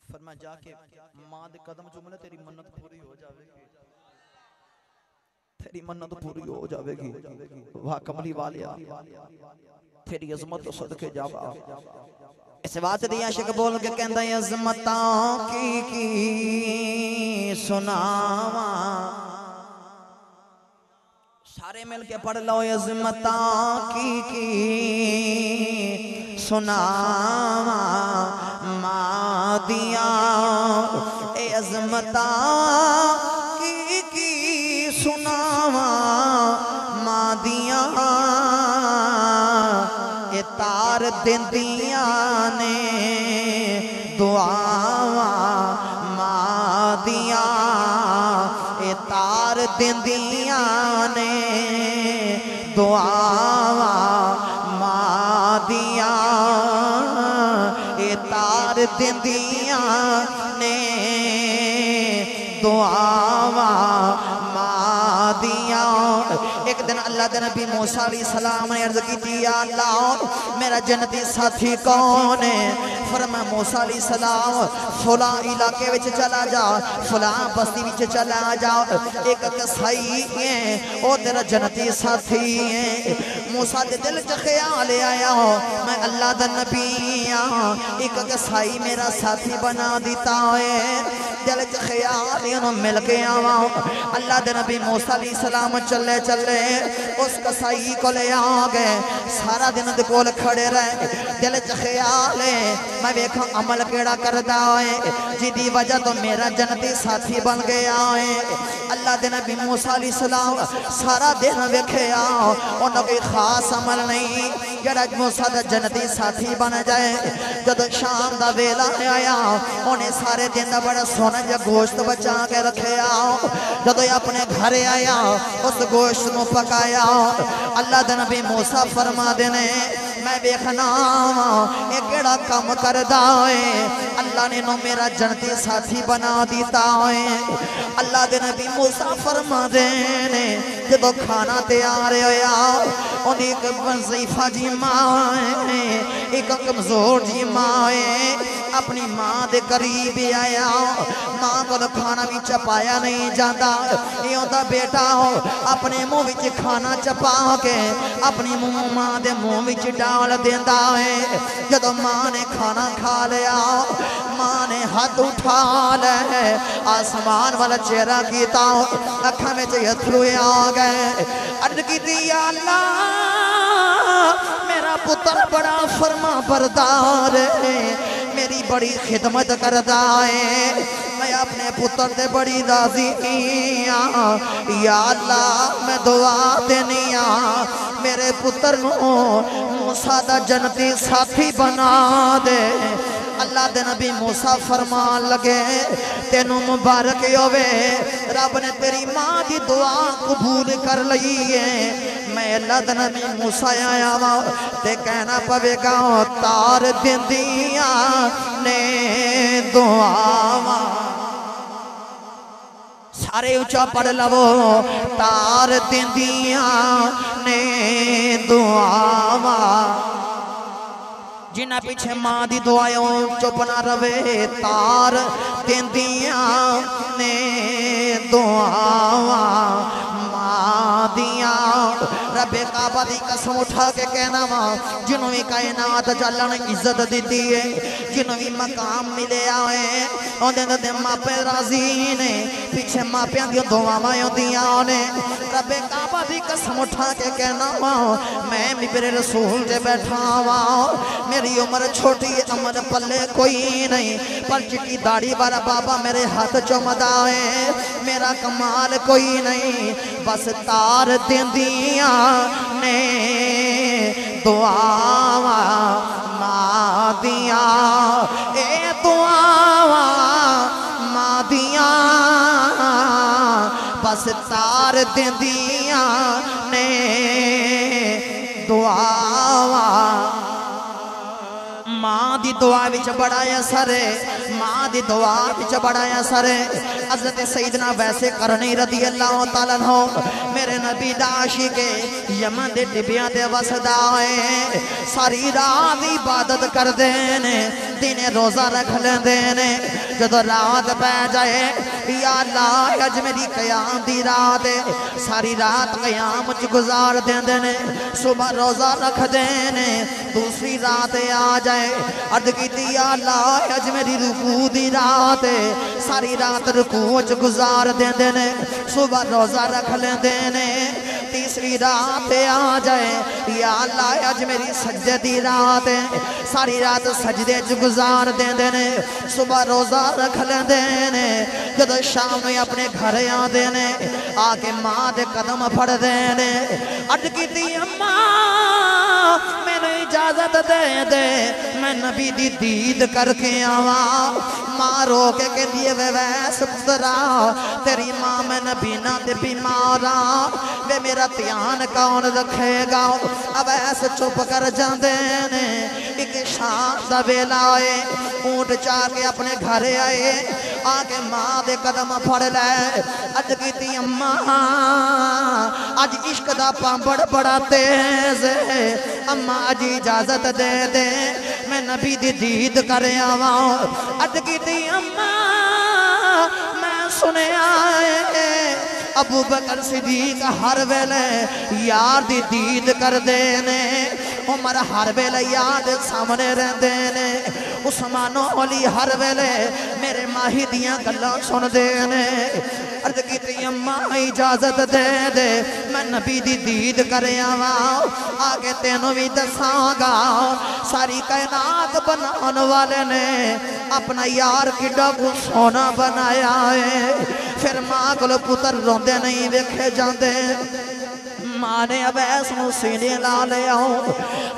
फरमाया जाके मां दे कदम चुमले तेरी मन्नत पूरी हो जाएगी तेरी मन्नत पूरी हो जाएगी। वाह कमली वालिया तेरी अजमत तो सदके जावा। इस बात दी आशिक बोल के कहंदा अजमतां की सुनावा सारे मिल के पढ़ लो अजमतां की सुनावा मां दिया ए अजमतां की सुनावा मां दिया ए तार दिंदिया ने दुआवा मां दिया ए तार दिंदिया ने दुआवा मां दिया ए तार दिंदिया ने दुआवा मां दिया। एक दिन अल्लाह के नबी मूसा अलैहिस्सलाम ने अर्ज की या अल्लाह मेरा जन्नती साथी कौन है। फरमाया मूसा अलैहिस्सलाम फला इलाके विच चला जा फला बस्ती विच चला जा एक कसाई है ओ तेरा जन्नती साथी है। मूसा दे दिल च ख्याल आया मैं अल्लाह दा नबी हां एक कसाई मेरा साथी बना दिता है दिल च ख्याल ओनु मिल के आवा। अल्लाह दे नबी मूसा अलैहिस्सलाम चले चले उस कसाई को ले आ गए सारा दिन दे कोल खड़े रहे दिल च ख्याल है मैं वेखा अमल केड़ा करदा है जिदी वजह तो मेरा जन्नती साथी बन गया है। अल्लाह दे नबी मूसा अलैहिस्सलाम सारा दिन वेखया उन्होंने कोई खास अमल नहीं जड़ा मूसा दा जन्नती साथी बन जाए। जब शाम दा वेला आया उन्हें सारे दिन दा बड़ा सोना जिहा गोश्त बचा के रखया जब अपने घर आया उस गोश्त को पकाया। अल्लाह दे नबी मूसा फरमा देने मैं देखना ये केड़ा काम करदा है अल्लाह ने नो मेरा जन्नती साथी बना दिता है। अल्लाह दे नबी मूसा फरमा देने जब खाना तैयार होया उन्हें एक वजीफा जी मां है एक कमजोर जी मां है अपनी मां दे करीब आया मां को खाना भी चपाया नहीं जाता ये ओदा बेटा अपने मुंह विच खाना चपा के अपनी मां दे मुंह विच डाल देंदा है। जब मां ने खाना खा लिया मां ने हाथ उठा ले आसमान वाला चेहरा कीता अखां में अथरू आ गए अर्ज की या अल्लाह मेरा पुत्र बड़ा फरमा बरदार है मेरी बड़ी खिदमत करता है मैं अपने पुत्र से बड़ी राजी या अल्लाह मैं दुआ देनी मेरे पुत्र को मूसा दा जन्नती साथी बना दे। अल्लाह दे नबी मूसा फरमान लगे तेनू मुबारक होवे रब ने तेरी मां की दुआ कबूल कर लई है मैं अल्लाह दा नबी मूसा आया वा ते कहना पवेगा तार दिंदियां ने दुआवां। सारे उच्चा पढ़ लवो तार दिंदियां ने दुआवां। जिन्ना पीछे मां दी दुआओं चुप ना रवे तार दिंदियां ने दुआवां। मां दियां रब्बे काबा दी कसम उठा के कहना वा जिन्हों भी कायनात चलन इज्जत दी है जिन्हों भी मकाम मिले आए उन्हें मापे राजी ने पीछे मापिया दी दुआवां आउंदियां ने। रब्बे काबा दी कसम उठा के कहना वा मैं भी मेरे रसूल से बैठा वा मेरी उम्र छोटी अमर पल्ले कोई नहीं पर चिट्टी दाढ़ी वाला बाबा मेरे हाथ चुमदा है मेरा कमाल कोई नहीं बस तार दिंदियां ने दुआवां। मां दियां ए दुआवां मां दियां बस तार दिंदियां ने दुआवां। मां दी दुआ विच बड़ा असर है मां दी दुआ विच बड़ा असर है। हज़रत सईदना वैसे करनी रज़ी अल्लाह तआला अन्हु मेरे नबी दा आशिक यमन दे टिबियां ते वसदा है सारी रात इबादत करदे ने दिने रोजा रख लेंदे ने जदों रात पै जाए या अल्लाह अज मेरी क़याम दी रात है सारी रात क़याम च गुजार देंदे ने सुबह रोजा रखदे ने दूसरी रात आ जाए अर्द कीती या अल्लाह अज मेरी रुकू दी रात है सारी रात रुकू च गुजार देंदे ने सुबह रोजा रख लेंदे ने तीसरी रात आ जाए या अल्लाह अज मेरी सजदे दी रात है सारी रात सजदे च गुजार देंदे ने सुबह रोजा रख लेंदे ने जदों शाम में अपने घर आते ने आके मां दे कदम फड़दे ने अर्ज कीती अम्मा मैनू इजाजत दे दे मैं नबी दी दीद करके आवा। मां रो के कहती है वे वैस पुत्रा तेरी मां मैं नबीना ते बीमार वे मेरा ध्यान कौन रखेगा। अब ऐसे चुप कर जाते ने एक शाम दा वेला आए ऊंट चा के अपने घर आए आके मां दे कदम फड़ लै अज कीती अम्मा अज इश्क दा पांबड़ बड़ा तेज है अम्मा अज इजाजत दे दे मैं नबी दी दीद कर आवा। अज कीती अम्मा मैं सुनिया अबू बकर सिद्दीक हर वेले यार दी दीद करदे ने उमर हर वेले याद सामने रहंदे ने उस्मानो अली हर वेले मेरे माही दियां गल्लां सुनदे ने। अर्ज कीती अम्मा इजाजत दे दे मैं नबी दी दीद कर आवा आगे तेनों भी दसांगा सारी कायनात बनाने वाले ने अपना यार किड्डा सोना बनाया है। फिर मां को पुत्र रोंदे नहीं वेखे जाते मां ने अवैस नूं सीने ला लिया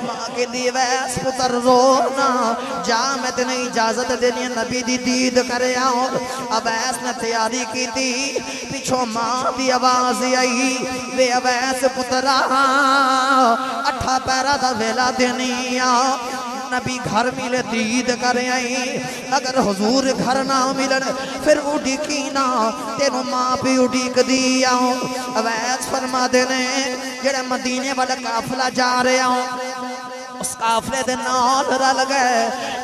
मां कहती अवैस पुत्र रो ना जा मैं तेने इजाजत देनी नबी दी दीद कर आओ। अवैस ने तैयारी की थी पिछों मां की आवाज आई वे अवैस पुत्रा अठा पैरा दा वेला देनी आ नबी घर मिले दीद कर आई अगर हुजूर घर ना मिलन फिर उड़ीकी ना तेनों मां भी उड़ीक दी आओ। अवैस फरमाते ने जेड़े मदीने वाला काफिला जा रहे हो उस काफिले दे नाल रल गए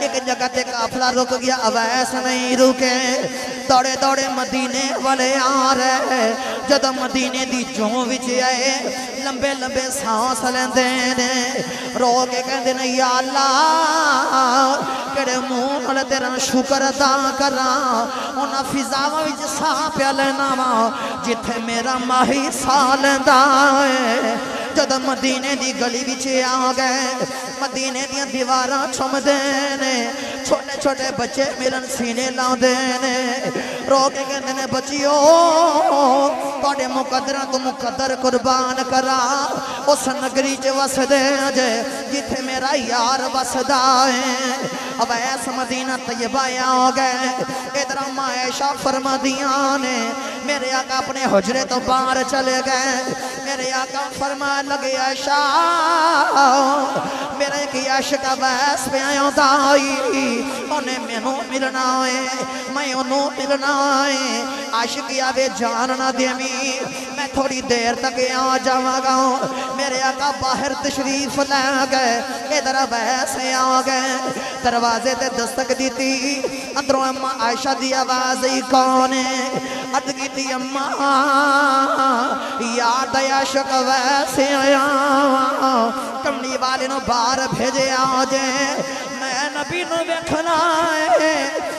एक जगह ते काफिला रुक गया अवैस नहीं रुके दौड़े दौड़े मदीने वाले आ रहे जदों मदीने दी जौ विच आए लंबे लंबे सांस लेंदे ने रो के कहंदे ने या अल्लाह केड़े मुंह नाल तेरा शुक्र अदा करा उन्हां फिजावां विच साह पिया लेना वा जिथे मेरा माही साह लैंदा है। जदों मदीने दी गली विच आ गए मदीने दी दीवारां चुमदे ने छोटे छोटे बच्चे मिलन सीने लाउंदे ने रो के कहंदे ने बच्चियो तुहाडे मुकद्दरां तो मुकद्दर कुर्बान करा उस नगरी च वसदे जे जिथे मेरा यार वसदा है। अवैस मदीना तैयबा आ गए। इधर अम्मा ऐशा फरमादियां ने मेरे आका अपने हुजरे तो बाहर चले गए। मेरे आका फरमान लगे ऐशा मेरा एक आशिक अवैस पे आंदा उन्हें मैनू मिलना है, मैं उन्होंने मिलना है। आशिक आवे जान ना देवी, मैं थोड़ी देर तक आ जावांगा। मेरे आका बाहर तशरीफ ला गए। इधर अवैस आ गए, दरवाजे ते दस्तक दी थी। अंदरों अम्मा आयशा दी आवाज ही कौन है? अर्ज की अम्मा यार दया शक वैसे आया, कमली वाले नो बाहर भेजे आजे, मैं नबी नो वेखना है।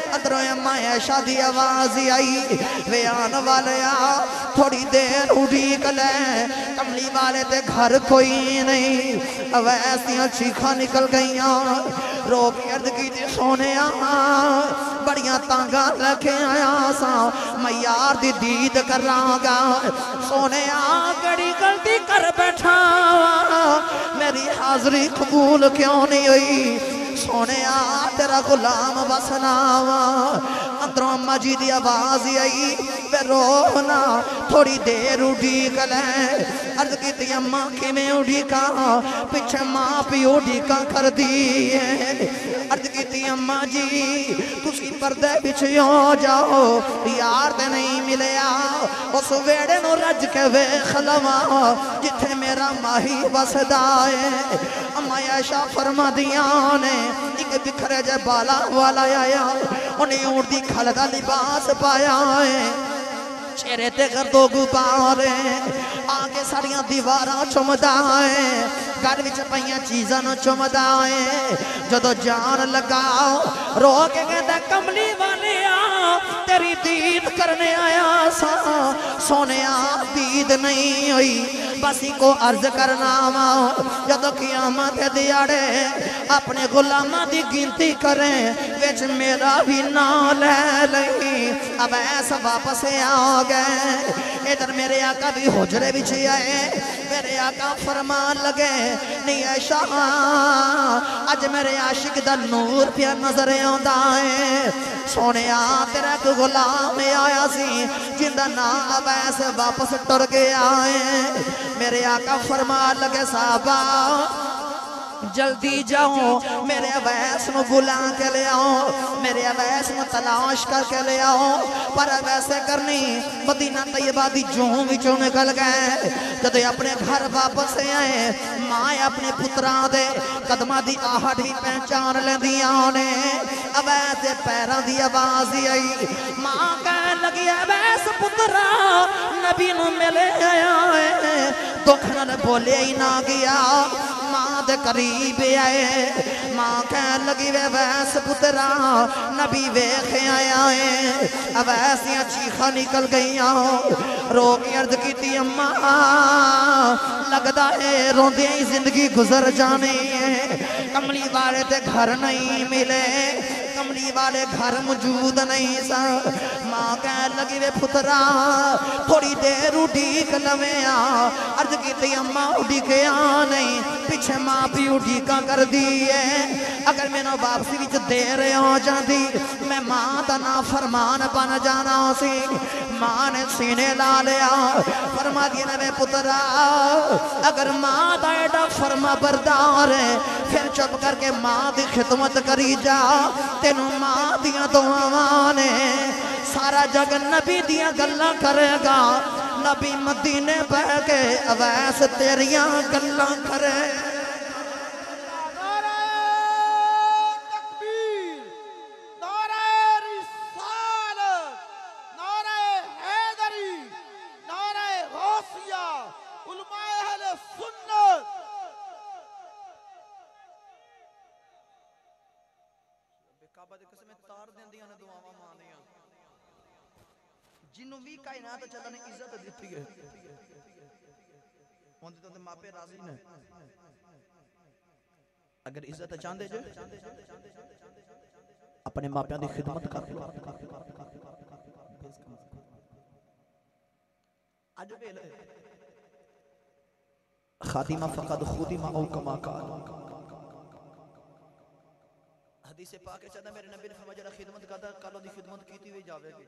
अंदरों अम्मा आयशा दी आवाज आई वे आन वाले आ थोड़ी देर उड़ीक ले, कमली वाले ते घर कोई नहीं। अवैसियां चीखा निकल गई रो के अर्ज की सोने बड़िया तांगा लेके आया सा, मैं यार दी दीद करांगा। सोने बड़ी गलती कर बैठा, मेरी हाजरी कबूल क्यों नहीं हुई? सोने तेरा गुलाम बसनावा। अंदरों अम्मा जी दी आवाज आई वे रोना थोड़ी देर उड़ीक ले। अर्ज की अम्मा किवें उड़ीका? पिछे मां प्यो उड़ीका कर दी है। अर्ज की अम्मा जी तुसी पर्दे पिछे हो जाओ, यार ते नहीं मिलया। उस वेड़े नु रज के वेख लवा जिथे मेरा माही बसदा है। अम्मा आयशा फरमादियां ने एक बिखरे जे बाला वाला आया, उन्हें ऊंट दी खल दा लिबास पाया है, चेहरे ते गर्दो गुबार आगे सारिया दीवारां चुमदा है, घर विच पईयां चीज़ां नूं चुमदा है। जदों जान लगा रो के कहंदा कमली वाले तेरी दीद करने आया सा। सोने दीद नहीं हुई, बस को अर्ज करना वा जदों क़यामत दे दिहाड़े अपने गुलामां दी गिनती करें विच मेरा भी नाम ले लई। अब ऐसा वापस आ गए। इधर मेरे आका भी हुजरे विच आए। मेरे आका फरमान लगे नहीं ऐशा अज मेरे आशिक दा नूर पिया नजर आंदा है। सोने तेरा एक गुलाम आया सी जिंदा नाम अवैस वापस टुर गया है। मेरे आका फरमान लगे साहबा जल्दी जाओ मेरे अवैस को बुला के ले आओ, मेरे अवैस को तलाश करके ले आओ। पर वैसे करनी मदीना तैयबा दी जूं विचों निकल गए। जब अपने घर वापस आए मां अपने पुत्रा दे कदमां दी आहट भी पहचान लेंदियां ने। अवैस दे पैरां दी आवाज आई, मां कह लगी अवैस पुत्रा नबी नूं मिले आया है। दुख नाल बोले ही ना गया, मां दे करीब आए। मां कह लगी वे वैस पुत्रा नबी वेख आया है। अवैसियां चीखा निकल गई रो के अर्ज की अम्मा लगदा है रोंदे ही जिंदगी गुजर जानी है। कमली वाले ते घर नहीं मिले, कमली वाले घर मौजूद नहीं सा। मां कह लगी वे पुत्रा थोड़ी देर उड़ीक लवे अर्ज की अम्मा उड़ीके नहीं, पिछे मां भी उड़ीका कर दी है। अगर मैनू वापसी विच देर आ जाती मैं मां का ना फरमान बन जाना सी। मां ने सीने ला लिया फरमा दिया वे पुत्रा अगर मां का एडा फरमा बरदार है फिर चुप करके मां की खिदमत करी जा। तेनू मां दियां दुआवां ने सारा जग नबी दियां गल्लां करेगा। नबी मदीने बह के अवैस तेरियां गल्लां करे। जिन्हों भी कायनात चला ने इज्जत दी है तो मापे राजी ने। अगर इज्जत चाहते जो अपने मापिया की खिदमत कर लो। अज वेले खातिमा फकद खुदिमा औ कमा काल हदीस पाक है चदा मेरे नबी ने फरमाया जरा खिदमत करदा कल ओदी खिदमत कीती हुई जावेगी।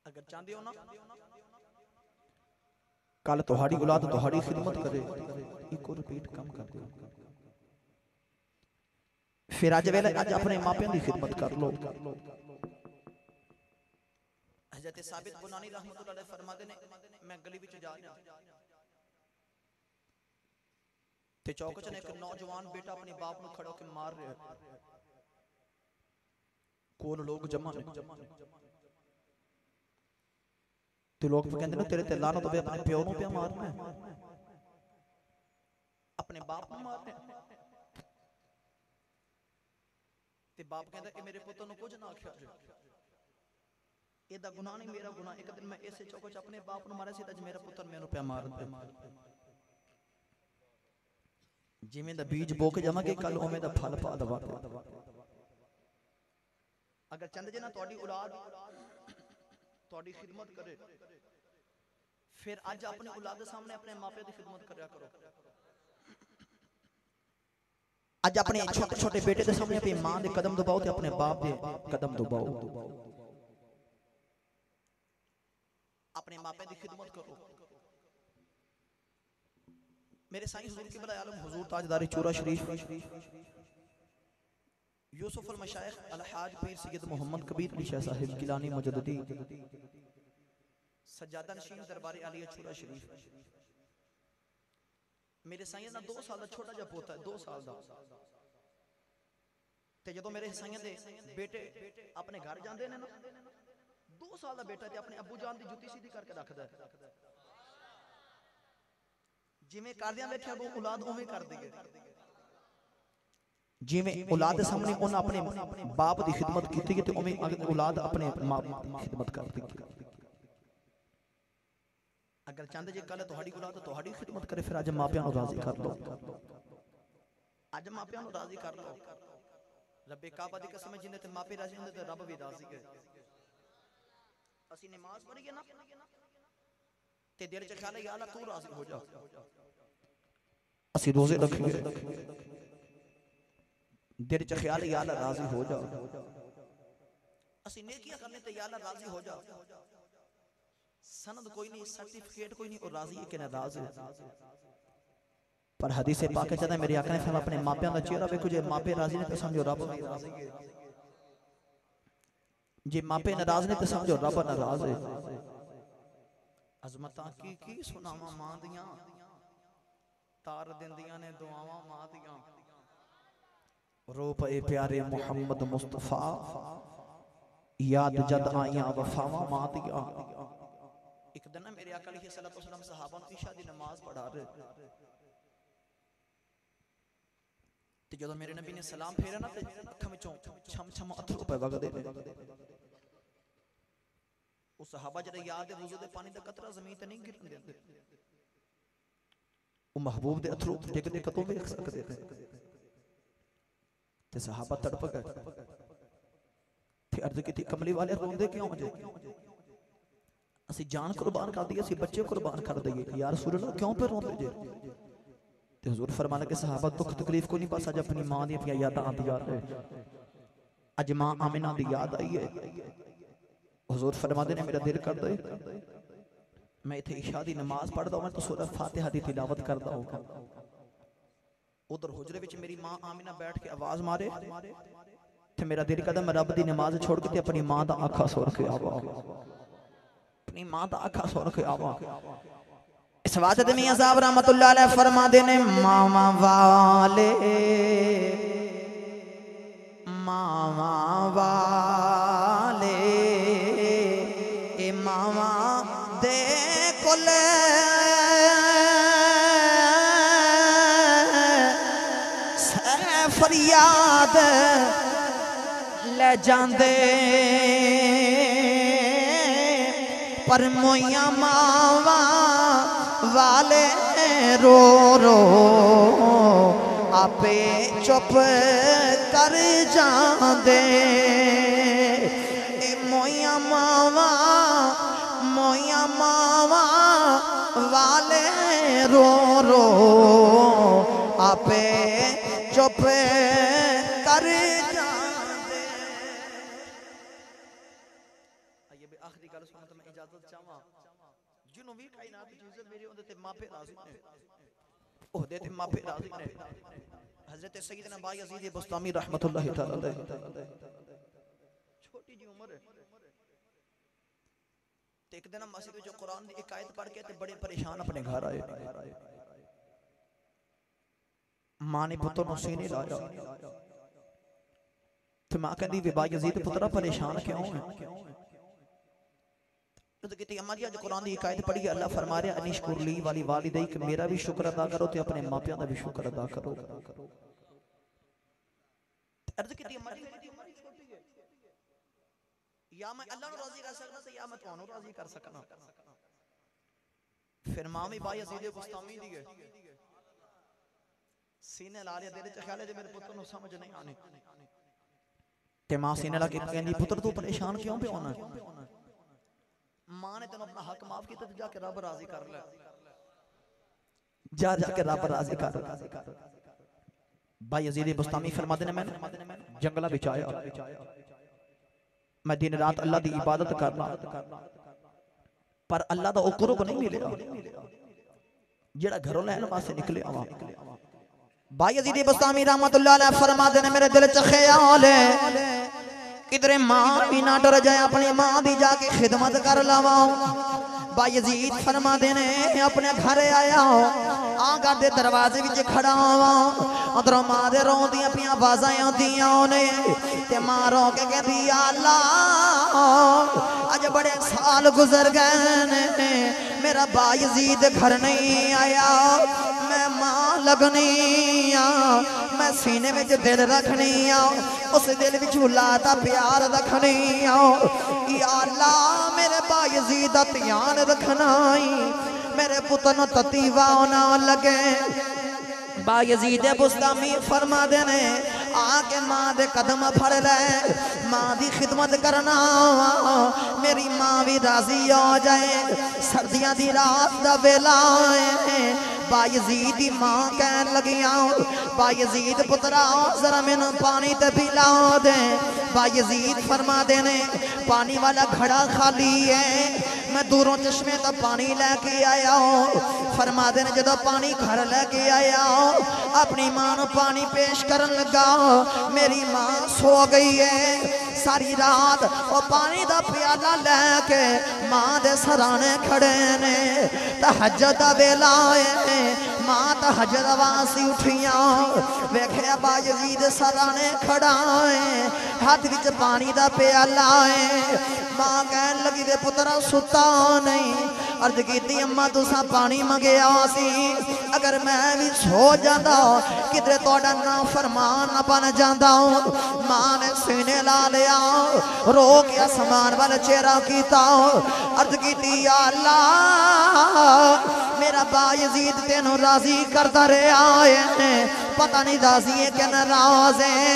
अगर चाहते हो ना कल तुम्हारी औलाद तुम्हारी खिदमत करे, एक और रिपीट कम कर दो। फिर अज वेले अज अपने मापियों की खिदमत कर लो। हज़रत साबित बुनानी रहमतुल्लाह अलैह फरमाते ने मैं गली विच जा रहा ते चौक च एक नौजवान बेटा अपने बाप को खड़ो के मार रहा है। कौन लोग जमा ने ते लोग कहते ने तेरे ते लानत होवे अपने प्यो नु पे मारना है, अपने बाप नु मारना है। ते बाप कहता कि मेरे पुत्र नु कुछ ना आख्या जे एदा गुनाह नहीं मेरा गुनाह। एक दिन मैं इसे चौक च अपने बाप नु मारे सी अज मेरा पुत्र मेनू पे मारदा। जिवें दा बीज बो के जावांगे कल उवें दा फल पा दवांगे। अगर चंद जे ना तुहाडी औलाद तुहाडी खिदमत करे फिर अज अपने औलाद सामने अपने मापे की खिदमत करया करो। अज अपने छोटे छोटे बेटे के सामने अपनी मां के कदम दबाओ ते अपने बाप के कदम दबाओ। अपने मापे की खिदमत करो। मेरे साईं हुजूर क़िबला आलम हुजूर ताजदार चूरा शरीफ यूसुफ अल मशाइख अल हाज पीर सैयद मोहम्मद कबीर अली शाह साहिब गिलानी मुजद्दिदी सज्जादा नशीन दरबार आलिया चूरा शरीफ मेरे साईं दा 2 साल का छोटा जा पोता है, 2 साल का। ते जदों मेरे साईं दे बेटे अपने घर जांदे ने ना 2 साल का बेटा ते अपने अब्बू जान दी जुत्ती सीधी करके रखदा है। जिवें करदियां बैठे वो औलाद उवें कर देगे। जिवें औलाद दे सामने उन्हें अपने बाप की खिदमत की ते उवें औलाद अपने मां की खिदमत कर देगी। अगर चाहते जे कल तुहाडी औलाद तुहाडी खिदमत करे फिर अज मापियां नूं राजी कर लो। अज मापियां नूं राजी कर लो। रब्बे काबा दी कसम जिन्ने ते मापे राजी होंदे ते रब भी राजी है। असी नमाज पढ़ीए ना ते दिल च ख्याल है या अल्लाह तू राजी हो जा। असी रोजे रखिए दिल च ख्याल है या अल्लाह राजी हो जा। असी नेकियां करने ते या अल्लाह राजी हो जा। सनद कोई नहीं, सर्टिफिकेट कोई नहीं, और राजी है कि नाराज है। पर हदीस पाक चलता मेरे आका ने फरमाया अपने मापियां दा चेहरा वेखो, जे मापे राजी ने तो समझो रब भी राजी है, जे मापे नाराज ने तो समझो रब नाराज है। अजमतां की सुनावा मां दियां तार दिंदियां ने दुआवां मां दियां। रो पे प्यारे मुहम्मद मुस्तफा याद जद आईयां वफावां मां दियां। एक दिन ना मेरे आका अलैहिस्सलातु वस्सलाम सहाबा नूं इशा दी नमाज पढ़ा रहे ते जदों मेरे नबी ने सलाम फेरा ना ते अखां विचों छम छम अथरू पे वगदे ने। उस सहाबा जदे याद दे वुजू दे पानी दा कतरा ज़मीन ते नहीं गिरन देंदे। ओ महबूब दे अथरू डिगदे कतों वेख सकदे ने ते सहाबा तड़प गए ते अर्ज कीती कमली वाले रोंदे क्यों जे? असी जान कुर्बान कर दी, असी बच्चे कुर्बान कर दईए, या रसूल अल्लाह क्यों पे रोंदे जे? ते हुजूर फरमाने के सहाबा दुख तकलीफ को नहीं, बस अज अपनी मां दी अपनी यादां आंदियां ने। अज मां आमिना दी याद आई है। हुजूर फरमाते ने मेरा दिल करदा है मैं इत्थे इशा दी नमाज पढ़दा हां तो सूरह फातिहा दी तिलावत करदा हां। उधर हुजरे विच मेरी मां आमिना बैठ के आवाज मारे ते मेरा दिल करदा मैं रब दी नमाज छोड़ के अपनी मां दा आखा सुन के आवा, अपनी मां दा आखा सुन के आवा। इस वास्ते मियां साहब रहमतुल्लाह अलैह फरमाते ने मामा वाले मामा वाले ए मामा दे कुल फरियाद ले जांदे पर मोइया मावा वाले रो रो आपे चुप कर जांदे। मोइया मावा वाले रो रो आपे चुप कर जांदे। आइए बे आखिरी गल सुन तो मैं इजाजत चाहवा जिन्हों भी कायनात दी इज्जत मेरी ओदे ते मापे राजी ने ओहदे ते मापे राजी ने। हजरत सैयदना बायजीद बुस्तामी रहमतुल्लाहि तआला अलैह छोटी जी उम्र है ते एक दिन मस्जिद में जो कुरान दी एक आयत पढ़ के ते बड़े परेशान अपने घर आए। मां ने पुत्र नु सीने लाया ते मां कहंदी वे बायजीद पुत्रा परेशान क्यों है? तो कहती अम्मा जी आज कुरान दी एक आयत पढ़ी है, अल्लाह फरमा रहा अनिशकुर ली वाली वालिदै कि मेरा भी शुक्र अदा करो ते अपने मापियां दा भी शुक्र अदा करो। अर्ज की अम्मा जी मेरी उम्र छोटी है या मैं अल्लाह नु राजी कर सकदा ते या मैं तुहानू राजी कर सकना। फिर मां भी बायजीद बुस्तामी दी है सीने ला लिया, तेरे च ख्याल है जे मेरे पुत्र नु समझ नहीं आनी ते मां सीने ला के कहंदी पुत्र तू परेशान क्यों पे होना? मां ने तेन अपना हक माफ किया, जाके रब राजी कर ले, जाके रब राजी कर। बायजीद बुस्तामी फरमाते ने मैं जंगला विच आया, मैं दिन रात अल्लाह दी इबादत करना पर अल्लाह दा कुर्ब नहीं मिलिया जेड़ा घरों लैन वास्ते निकले आवा। बायजीद बुस्तामी रहमतुल्लाह अलैह फरमाते ने मेरे दिल च ख्याल है किधरे मां भी ना डर जाए, अपनी मां दी जाके खिदमत कर लावा। बायजीद फरमाते ने अपने घर आया आंगा दे दरवाजे विच खड़ा हुआ, उधरों मां दे रोंदियां पियां आवाज़ां आउंदियां ने ते मां रो के कहदी या अल्लाह अज बड़े साल गुजर गए ने मेरा बायजीद घर नहीं आया। मैं मां लगनी आ, मैं सीने में दिल रखनी आ, उस दिल विच औलादा प्यार रखनी आ। या अल्लाह मेरे बायजीद दा ध्यान रखना मेरे पुत्र नु ततीवा ना लगे। बायजीद बुस्तामी फरमाते ने आके मां दे कदम फड़ ले, मां दी खिदमत करना मेरी मां भी राजी हो जाए। सर्दियां दी रात दा वेला है, बायजीद दी मां कहन लगिया बायजीद पुत्रा जरा मैनू पानी ते पिला दे। बायजीद फरमाते ने पानी वाला घड़ा खाली है, मैं दूरों चश्मे तो पानी लेके आया हूँ। फरमाते ने जदों पानी घर लेके आया अपनी मां नू पानी पेश करन लगा, मेरी मां सो गई है। सारी रात वो पानी दा प्याला लेके मां दे सराने खड़े ने, तहज्जुद दा वेला है, मां तहज्जुद वासी उठियां वेखिया बायजीद सराने खड़ा है, हाथ विच पानी दा प्याला है। मां कहन लगी वे पुत्रा सुता नहीं। अर्ज कीती अम्मा तुसा पानी मंगया सी, अगर मैं भी सो जाता किधरे तोड़ा ना फरमान ना बन जाता। मां ने सीने ला लिया रो के आसमान वाल चेहरा किया, अर्ज कीती या अल्लाह मेरा बायजीद तेनू राजी करता रहा है, पता नहीं राजी है कि नाराज है।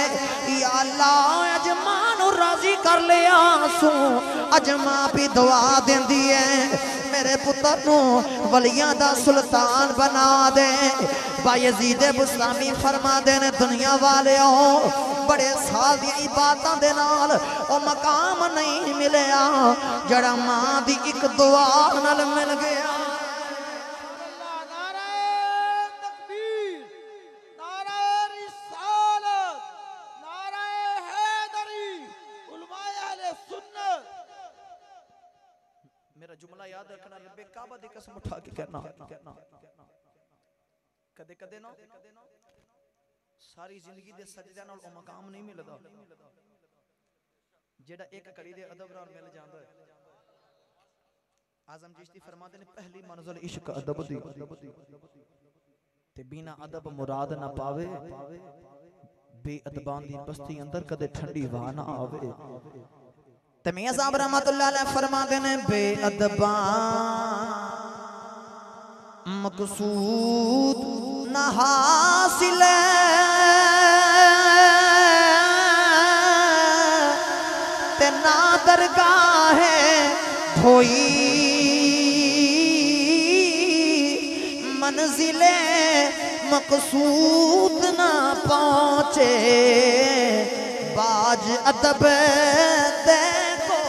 या अल्लाह अज मां नू राजी कर लिया सू, अज मां भी दुआ देंदी है मेरे पुत्र नू वलियां दा सुल्तान बना दे। बायजीद बुस्तामी फरमाते ने दुनिया वाले बड़े साल दी इबादतां दे नाल ओ मकाम नहीं मिलिया जड़ा मां दी एक दुआ नाल मिल गया। मेरा जुमला याद रखना, रब्बे काबा दी कसम उठा के कहना कदे कदे ना सारी जिंदगी दे सजदे नाल ओ मकाम नहीं मिलदा जेड़ा एक घड़ी दे अदब नाल मिल जांदा है। आजम चिश्ती फरमाते ने पहली मंजिल इश्क अदब दी ते बिना अदब मुराद ना पावे, बेअदबां दी बस्ती अंदर कदे ठंडी हवा ना आवे। तमिया साहब रहमतुल्लाह अलैह फरमाते ने बेअदबां मकसूद ना हासिल ते ना दरगाह धोई मंजिले मकसूद ना पहुंचे बाज अदब देखो।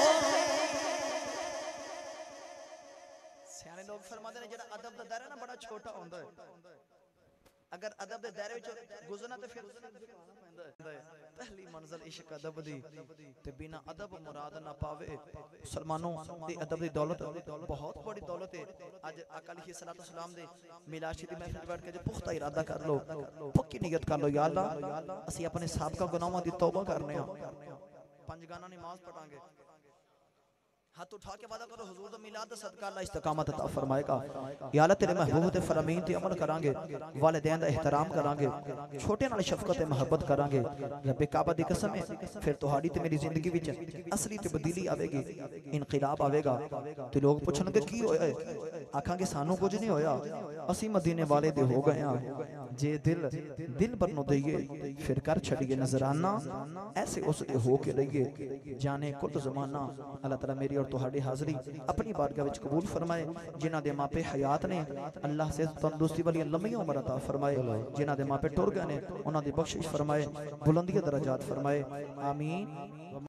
सियाने लोग फरमाते हैं जेड़ा अदब दा दायरा ना बड़ा छोटा होंदा है, अगर अदब दे दायरे विच गुजरना ते फिर पहली मंजिल इश्क अदब दी ते बिना अदब मुराद ना पावे। मुसलमानों दी अदब दी दौलत बहुत बड़ी दौलत है। आज आका अलैहिस्सलातु वस्सलाम दे मिलाद शरीफ में बैठ के पुख्ता इरादा कर लो, पक्की नियत कर लो, या अल्लाह असी अपने साबका गुनाहों दी तौबा करने आ, 5 गाना नमाज पढ़ांगे, हाथ उठा के वादा करो हुजूर दा मिलाद दा सदका अल्लाह इस्तकामत अता फरमाएगा। या अल्लाह तेरे महबूब ते फरमीन ते अमल करांगे, वालिदैन दा एहतराम करांगे, छोटे नाल शफकत ते मोहब्बत करांगे। रब्बे काबा दी कसम है फिर तुहाडी ते मेरी जिंदगी विच असली तब्दीली आवेगी, इनकलाब आवेगा ते लोग पुछणगे की होया है, आखांगे सानू कुछ नहीं होया, असी मदीने वाले दे हो गए हां। जे दिल पर नो दईए फिर कर छड़िए नजराना, ऐसे उस दे हो के रहिए जाने कुल जमाना। अल्लाह ताला मेरी तुहाडी हाज़री अपनी बारगाह विच कबूल फरमाए। जिन्हां दे मापे हयात ने अल्लाह से तंदुरुस्ती वाली लंबी उम्र अता फरमाए, जिन्हां दे मापे टुर गए ने उन्हां दी बख्शिश फरमाए, बुलंदी दरजात फरमाए। आमीन।